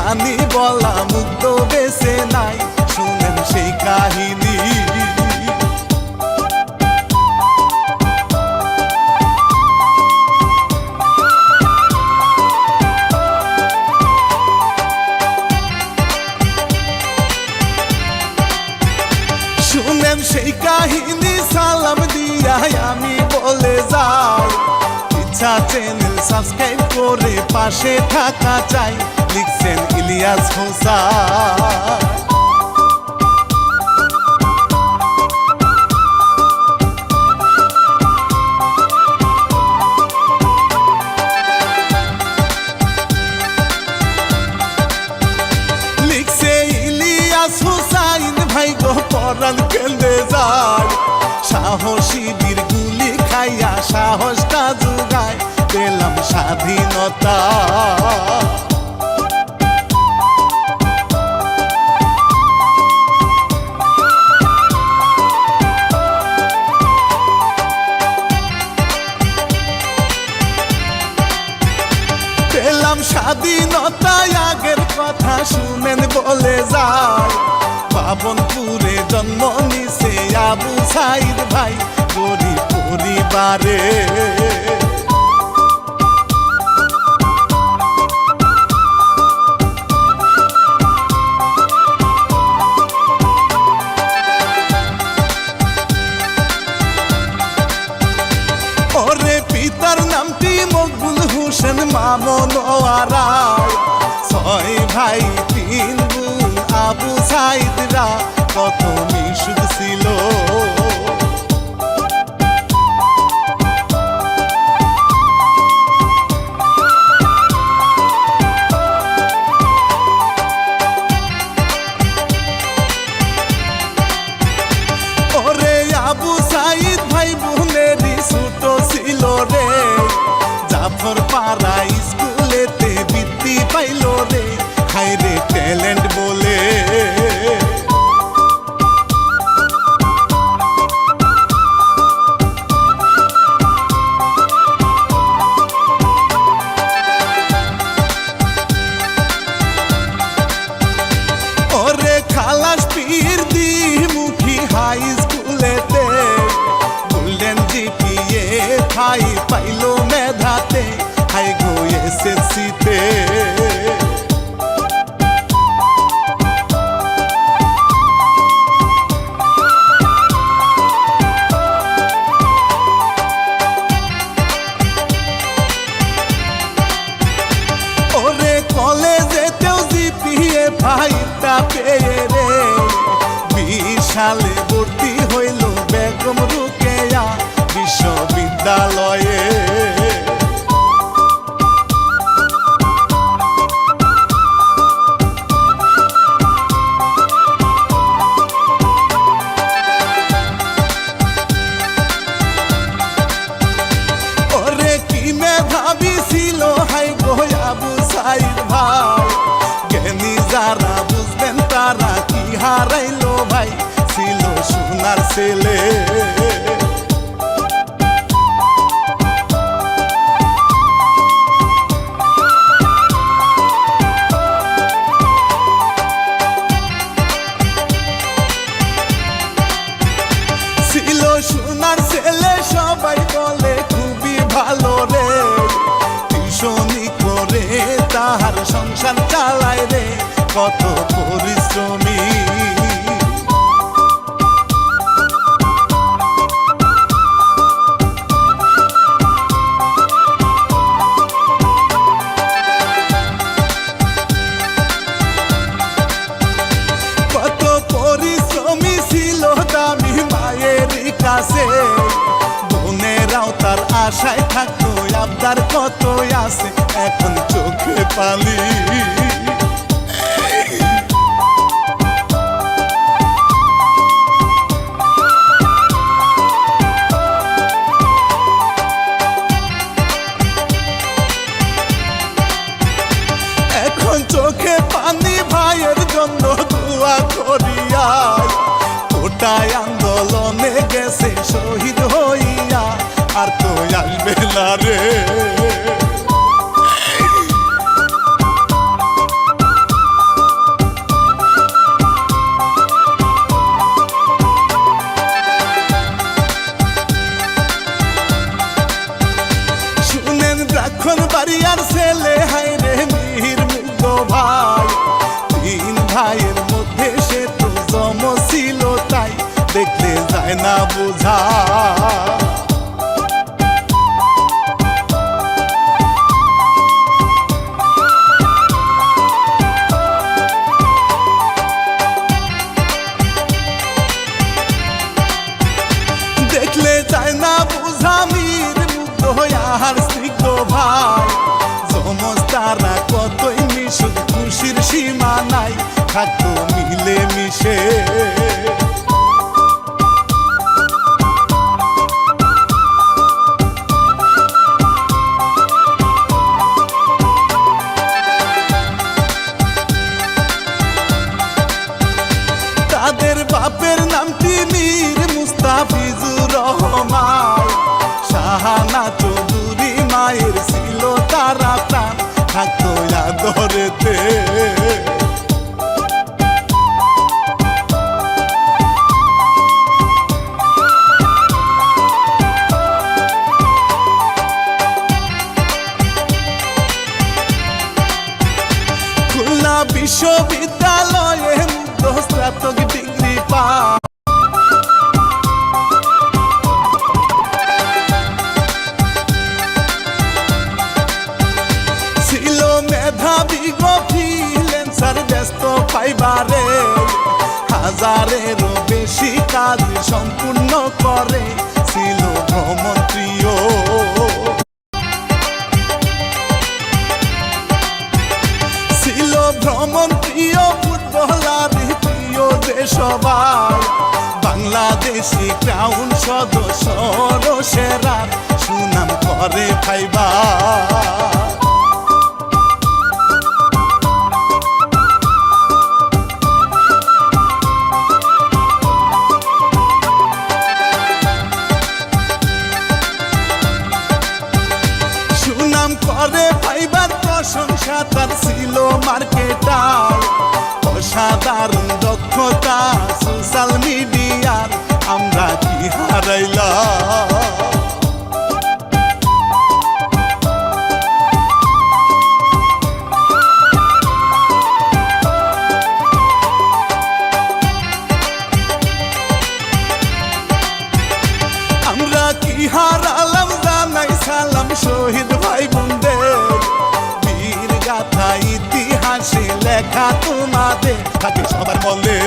জানি বলা মুগ্ধ বেছে নাই, শুনেন সেই কাহিনী। শুনেন সেই কাহিনী, সালাম দিয়া আমি বলে যাই, ইচ্ছা চ্যানেল সাবস্ক্রাইব করে পাশে থাকা চাই। লিখছেন ইলিয়াস হোসাইন। লিখছে ইলিয়াস হোসাইন ভাই গো, পরাণ কেঁদে যায়, সাহসী বীর গুলি খাইয়া সাহসটা জুগায়, পেলাম স্বাধীনতা। পেলাম স্বাধীনতা, আগের কথা শুনেন বলে যায়, পাবনপুরে জন্ম নিছে আবু সাইদ ভাই, গরিব পরিবারে। ওরে পিতার নামটি মকবুল হোসেন মামুন ওয়ারাই, 6 ভাই 3 বোন আবু সাইদরা, কত মিশুক ছিল। ওরে আবু সাইদ ভাই বোনেরই ছোট ছিল রে, জাফর পাড়া স্কুলেতে বৃত্তি পাইল রে, হায়রে ট্যালেন্ট বলে। ওরে খালাস পীর দ্বিমুখী হাই স্কুলেতে, গোল্ডেন জিপিএ ভাই পাইল মেধাতে, হাই গো এসএসসিতে। ওরে কলেজেতেও জিপিএ ভাইটা পেয়ে রে, 20 সালে ভর্তি হইল বেগম রোকেয়া বিশ্ববিদ্যালয়ে। ওরে কি মেধাবী ছিল হাই গো আবু সাইদ ভাই, জ্ঞানী যারা বুঝবেন তারা কি হারাইলো ভাই, ছিল সোনার ছেলে। ছিল সোনার ছেলে, সবাই বলে খুবই ভালো রে, টিউশনি করে তাহার সংসার চালায় রে, কত পরিশ্রমী। কত পরিশ্রমী ছিল দামি মায়ের কাছে, বোনেরাও তার আশায় থাকতো, আবদার কত আছে এখন চোখে পানি। এখন চোখে পানি, ভাইয়ের জন্য দোয়া করিয়াই, কোটায় আন্দোলনে গেছে শহীদ হইয়া, আর তো আসবে না রে। ভাটিয়ার ছেলে হাই রে মিহির মুগ্ধ ভাই, তিন ভাইয়ের মধ্যে সে তো জম ছিল তাই দেখলে যায় না বোঝা। দেখলে যায় না বোঝা মির মুগ্ধ আর স্নিগ্ধ ভাই, জমজ তারা কতই মিশুক খুশির সীমা নাই, থাকতো মিলে মিশে। তাদের বাপের নামটি মীর মুস্তাফিজুর রহমান, শাহানা চৌধুরী মায়ের ছিল তারা প্রাণ, থাকতো আদরেতে। খুলনা বিশ্ববিদ্যালয়ে মুগ্ধ স্নাতক ডিগ্রি পায়, ছিল মেধাবী ফ্রিল্যান্সার ব্যস্ত পাইবারে, হাজারেরও বেশি কাজ সম্পূর্ণ করে, ছিল ভ্রমণপ্রিয়। ছিল ভ্রমণ প্রিয় ফুটবলার প্রিয় যে সবাই, বাংলাদেশি ক্রাউন সদস্য সেরা সুনাম করে ভাইবা। সুনাম করে ভাইবার প্রশংসা তার ছিল মার্কেটার, অসাধারণ দক্ষতা সোশ্যাল মিডিয়ার, আমরা কি হারাইলাম। আমরা কি হারালাম জানাই সালাম শহীদ ভাই বোনদের, বীর গাথা ইতিহাসে লেখা তোমাদের থাকে সবার মনে।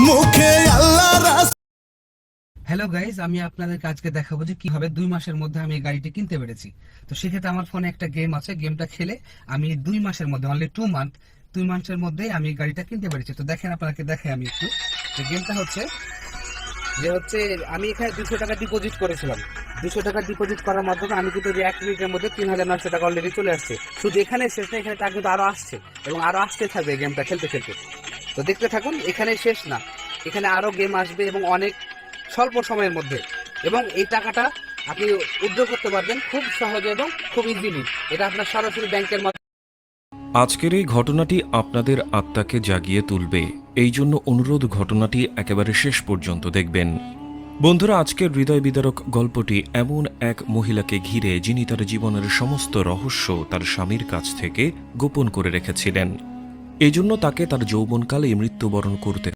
মুখে আল্লাহ রাস। হ্যালো গাইজ, আমি আপনাদেরকে আজকে দেখাবো যে কিভাবে 2 মাসের মধ্যে আমি এই গাড়িটি কিনতে পেরেছি। তো সেক্ষেত্রে আমার ফোনে একটা গেম আছে, গেমটা খেলে আমি 2 মাসের মধ্যে, অনলি 2 মান্থের মধ্যে আমি গাড়িটা কিনতে পেরেছি। তো দেখেন, আপনাকে দেখাই আমি একটু। যে গেমটা হচ্ছে আমি এখানে 200 টাকা ডিপোজিট করেছিলাম। 200 টাকা ডিপোজিট করার মাধ্যমে আমি কিন্তু 1 মিনিটের মধ্যে 3900 টাকা অলরেডি চলে আসছে। শুধু এখানে শেষ না, এখানে টাকা কিন্তু আরো আসছে এবং আরো আসতে থাকবে গেমটা খেলতে খেলতে। তো দেখতে থাকুন, এখানে শেষ না, এখানে আরো গেম আসবে এবং অনেক স্বল্প সময়ের মধ্যে, এবং এই টাকাটা আপনি উইথড্র করতে পারবেন খুব সহজে এবং খুব ইজিলি। এটা আপনার সরাসরি ব্যাংকের মাধ্যমে। আজকের এই ঘটনাটি আপনাদের আত্মাকে জাগিয়ে তুলবে, এই জন্য অনুরোধ ঘটনাটি একেবারে শেষ পর্যন্ত দেখবেন। বন্ধুরা, আজকের হৃদয় বিদারক গল্পটি এমন এক মহিলাকে ঘিরে যিনি তার জীবনের সমস্ত রহস্য তার স্বামীর কাছ থেকে গোপন করে রেখেছিলেন। এজন্য তাকে তার যৌবনকালে মৃত্যুবরণ করতে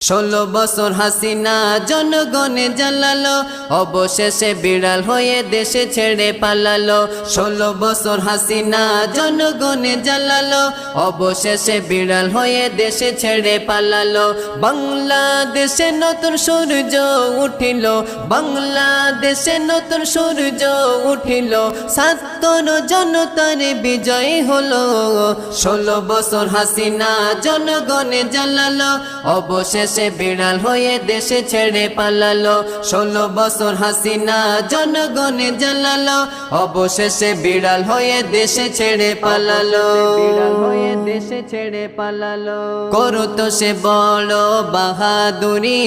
ষোলো বছর হাসিনা জনগণে জ্বালালো, অবশেষে বিড়াল হয়ে দেশে ছেড়ে পালালো। 16 বছর হাসিনা জনগণে জ্বালালো, অবশেষে বিড়াল হয়ে দেশে ছেড়ে পালালো। বাংলাদেশে নতুন সূর্য উঠিল, বাংলাদেশে নতুন সূর্য উঠিল, ৭৭ জনতার বিজয় হলো। 16 বছর হাসিনা জনগণে জ্বালালো, অবশেষে অবশেষে বিড়াল হয়ে দেশে ছেড়ে পালালো 16 বছর হাসিনা জনগণে জ্বালালো অবশেষে বিড়াল হয়ে দেশে ছেড়ে পালালো বিড়াল হয়ে দেশে ছেড়ে পালালো করতো সে বড় বাহাদুরি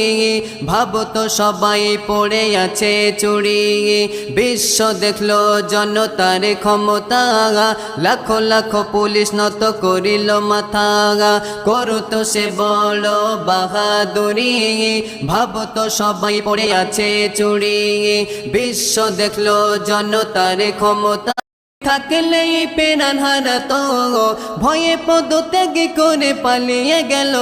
ভাবতো সবাই পড়ে আছে চুরি বিশ্ব দেখলো জনতার ক্ষমতা লাখো লাখো পুলিশ নত করিল মাথা করতো সে বড় বাহাদুরি ভাবতো সবাই পড়ে আছে চুরি বিশ্ব দেখলো জনতার ক্ষমতা থাকলে পেরান হারাতো ভয়ে পদত্যাগ করে পালিয়ে গেল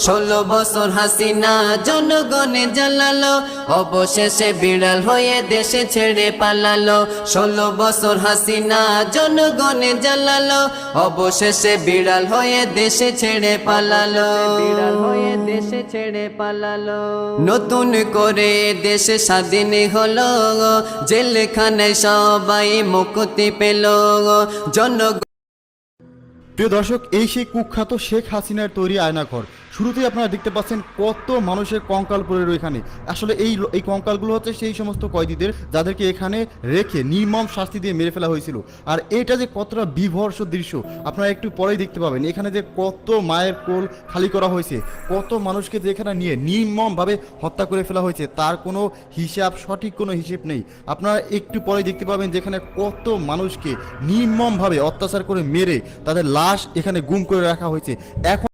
16 বছর হাসিনা জনগণে জ্বালালো অবশেষে বিড়াল হয়ে দেশে ছেড়ে পালালো 16 বছর হাসিনা জনগণে জ্বালালো অবশেষে বিড়াল হয়ে দেশে ছেড়ে পালালো বিড়াল হয়ে দেশে ছেড়ে পালালো নতুন করে দেশে স্বাধীন হলো জেলখানায় সবাই মুক্তি পেল জনগণ। প্রিয় দর্শক, এই সেই কুখ্যাত শেখ হাসিনার তৈরি আয়নাঘর। শুরুতেই আপনারা দেখতে পাচ্ছেন কত মানুষের কঙ্কাল পড়ে রয়েছে এখানে। আসলে এই কঙ্কালগুলো হচ্ছে সেই সমস্ত কয়েদিদের যাদেরকে এখানে রেখে নির্মম শাস্তি দিয়ে মেরে ফেলা হয়েছিল। আর এটা যে কতটা বিভৎস দৃশ্য আপনারা একটু পরেই দেখতে পাবেন। এখানে যে কত মায়ের কোল খালি করা হয়েছে, কত মানুষকে যে এখানে নিয়ে নির্মমভাবে হত্যা করে ফেলা হয়েছে, তার কোনো হিসাব, সঠিক কোনো হিসেব নেই। আপনারা একটু পরেই দেখতে পাবেন যেখানে কত মানুষকে নির্মমভাবে অত্যাচার করে মেরে তাদের লাশ এখানে গুম করে রাখা হয়েছে। এখন